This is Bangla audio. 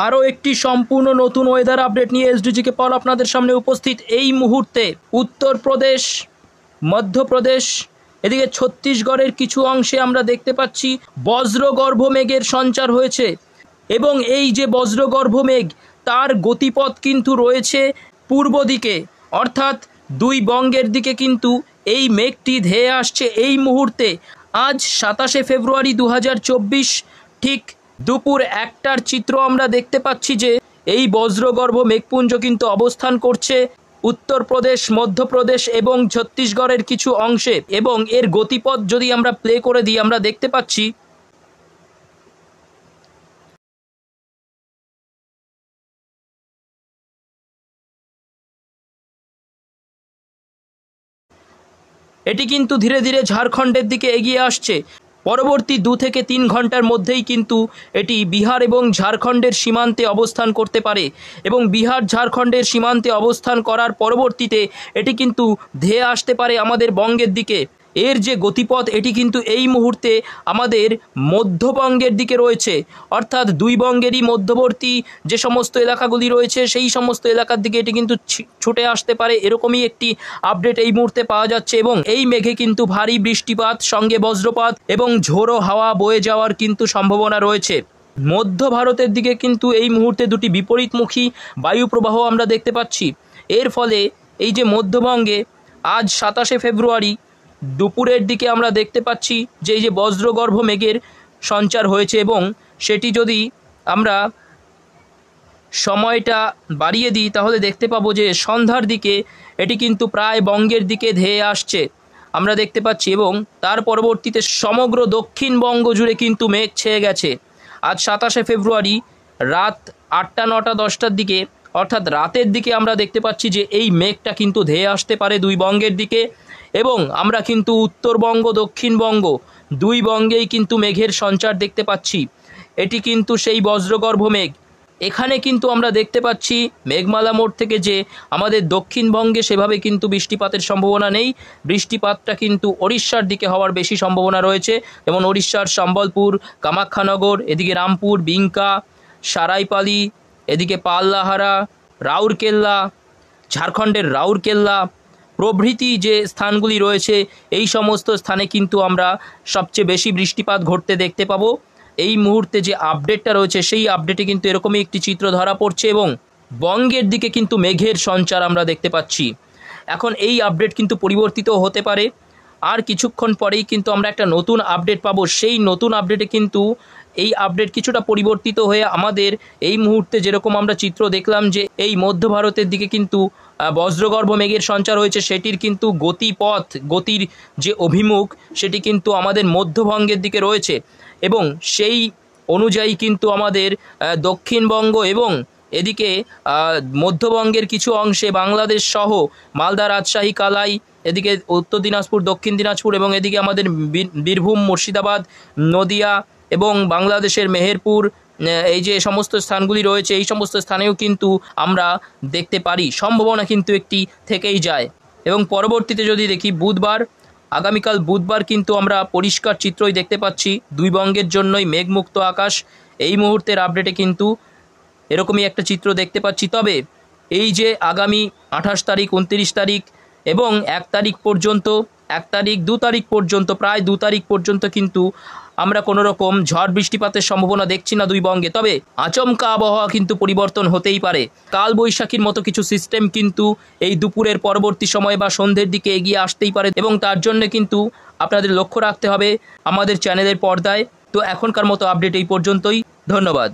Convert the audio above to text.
আরও একটি সম্পূর্ণ নতুন ওয়েদার আপডেট নিয়ে এসডিজিকে পল আপনাদের সামনে উপস্থিত এই মুহূর্তে। উত্তরপ্রদেশ, মধ্যপ্রদেশ, এদিকে ছত্তিশগড়ের কিছু অংশে আমরা দেখতে পাচ্ছি বজ্রগর্ভ মেঘের সঞ্চার হয়েছে এবং এই যে বজ্রগর্ভ মেঘ তার গতিপথ কিন্তু রয়েছে পূর্ব দিকে, অর্থাৎ দুই বঙ্গের দিকে কিন্তু এই মেঘটি ধেয়ে আসছে এই মুহূর্তে। আজ 27শে ফেব্রুয়ারি 2024 ঠিক দুপুর 1টার চিত্র আমরা দেখতে পাচ্ছি যে এই বজ্রগর্ভ মেঘপুঞ্জ কিন্তু অবস্থান করছে উত্তরপ্রদেশ, মধ্যপ্রদেশ এবং ছত্তিশগড়ের কিছু অংশে। এবং এর গতিপথ যদি আমরা প্লে করে দিই, আমরা দেখতে পাচ্ছি এটি কিন্তু ধীরে ধীরে ঝাড়খণ্ডের দিকে এগিয়ে আসছে। পরবর্তী 2 থেকে 3 ঘন্টার মধ্যেই কিন্তু এটি বিহার এবং ঝাড়খণ্ডের সীমান্তে অবস্থান করতে পারে এবং বিহার ঝাড়খণ্ডের সীমান্তে অবস্থান করার পরবর্তীতে এটি কিন্তু ধেয়ে আসতে পারে আমাদের বঙ্গের দিকে। এর যে গতিপথ এটি কিন্তু এই মুহূর্তে আমাদের মধ্যবঙ্গের দিকে রয়েছে, অর্থাৎ দুই বঙ্গেরই মধ্যবর্তী যে সমস্ত এলাকাগুলি রয়েছে সেই সমস্ত এলাকার দিকে এটি কিন্তু ছুটে আসতে পারে, এরকমই একটি আপডেট এই মুহূর্তে পাওয়া যাচ্ছে। এবং এই মেঘে কিন্তু ভারী বৃষ্টিপাত সঙ্গে বজ্রপাত এবং ঝোড়ো হাওয়া বয়ে যাওয়ার কিন্তু সম্ভাবনা রয়েছে। মধ্য ভারতের দিকে কিন্তু এই মুহূর্তে দুটি বিপরীতমুখী বায়ুপ্রবাহ আমরা দেখতে পাচ্ছি। এর ফলে এই যে মধ্যবঙ্গে আজ 27শে ফেব্রুয়ারি দুপুরের দিকে আমরা দেখতে পাচ্ছি যে এই যে বজ্রগর্ভ মেঘের সঞ্চার হয়েছে এবং সেটি যদি আমরা সময়টা বাড়িয়ে দিই তাহলে দেখতে পাবো যে সন্ধ্যার দিকে এটি কিন্তু প্রায় বঙ্গের দিকে ধেয়ে আসছে আমরা দেখতে পাচ্ছি এবং তার পরবর্তীতে সমগ্র দক্ষিণবঙ্গ জুড়ে কিন্তু মেঘ ছেয়ে গেছে। আজ 27শে ফেব্রুয়ারি রাত 8টা, 9টা, 10টার দিকে, অর্থাৎ রাতের দিকে আমরা দেখতে পাচ্ছি যে এই মেঘটা কিন্তু ধেয়ে আসতে পারে দুই বঙ্গের দিকে এবং আমরা কিন্তু উত্তরবঙ্গ, দক্ষিণবঙ্গ দুই বঙ্গেই কিন্তু মেঘের সঞ্চার দেখতে পাচ্ছি। এটি কিন্তু সেই বজ্রগর্ভ মেঘ। এখানে কিন্তু আমরা দেখতে পাচ্ছি মেঘমালা মোড় থেকে যে আমাদের দক্ষিণবঙ্গে সেভাবে কিন্তু বৃষ্টিপাতের সম্ভাবনা নেই। বৃষ্টিপাতটা কিন্তু ওড়িশার দিকে হওয়ার বেশি সম্ভাবনা রয়েছে, যেমন ওড়িশার সম্বলপুর, কামাখ্যানগর, এদিকে রামপুর, বিঙ্কা, সারাইপালি, এদিকে পাল্লাহারা, রাউরকেল্লা, ঝাড়খণ্ডের রাউরকেল্লা প্রভৃতি যে স্থানগুলি রয়েছে এই সমস্ত স্থানে কিন্তু আমরা সবচেয়ে বেশি বৃষ্টিপাত ঘটতে দেখতে পাবো। এই মুহূর্তে যে আপডেটটা রয়েছে সেই আপডেটে কিন্তু এরকমই একটি চিত্র ধরা পড়ছে এবং বঙ্গের দিকে কিন্তু মেঘের সঞ্চার আমরা দেখতে পাচ্ছি। এখন এই আপডেট কিন্তু পরিবর্তিত হতে পারে, আর কিছুক্ষণ পরেই কিন্তু আমরা একটা নতুন আপডেট পাবো। সেই নতুন আপডেটে কিন্তু এই আপডেট কিছুটা পরিবর্তিত হয়ে আমাদের এই মুহূর্তে যেরকম আমরা চিত্র দেখলাম যে এই মধ্য ভারতের দিকে কিন্তু বজ্রগর্ভ মেঘের সঞ্চার হয়েছে, সেটির কিন্তু গতিপথ, গতির যে অভিমুখ সেটি কিন্তু আমাদের মধ্যবঙ্গের দিকে রয়েছে এবং সেই অনুযায়ী কিন্তু আমাদের দক্ষিণবঙ্গ এবং এদিকে মধ্যবঙ্গের কিছু অংশে বাংলাদেশ সহ মালদা, রাজশাহী, কালাই, এদিকে উত্তর দিনাজপুর, দক্ষিণ দিনাজপুর এবং এদিকে আমাদের বীরভূম, মুর্শিদাবাদ, নদিয়া এবং বাংলাদেশের মেহেরপুর, এই যে সমস্ত স্থানগুলি রয়েছে এই সমস্ত স্থানেও কিন্তু আমরা দেখতে পারি। সম্ভাবনা কিন্তু একটি থেকেই যায়। এবং পরবর্তীতে যদি দেখি বুধবার, আগামীকাল বুধবার কিন্তু আমরা পরিষ্কার চিত্রই দেখতে পাচ্ছি, দুই বঙ্গের জন্যই মেঘমুক্ত আকাশ। এই মুহূর্তের আপডেটে কিন্তু এরকমই একটা চিত্র দেখতে পাচ্ছি। তবে এই যে আগামী 28 তারিখ, 29 তারিখ এবং 1 তারিখ পর্যন্ত, 1 তারিখ 2 তারিখ পর্যন্ত, প্রায় 2 তারিখ পর্যন্ত কিন্তু আমরা কোনো রকম ঝড় বৃষ্টিপাতের সম্ভাবনা দেখছি না দুই বঙ্গে। তবে আচমকা আবহাওয়া কিন্তু পরিবর্তন হতেই পারে। কালবৈশাখীর মতো কিছু সিস্টেম কিন্তু এই দুপুরের পরবর্তী সময় বা সন্ধ্যের দিকে এগিয়ে আসতেই পারে এবং তার জন্য কিন্তু আপনাদের লক্ষ্য রাখতে হবে আমাদের চ্যানেলের পর্দায়। তো এখনকার মতো আপডেট এই পর্যন্তই। ধন্যবাদ।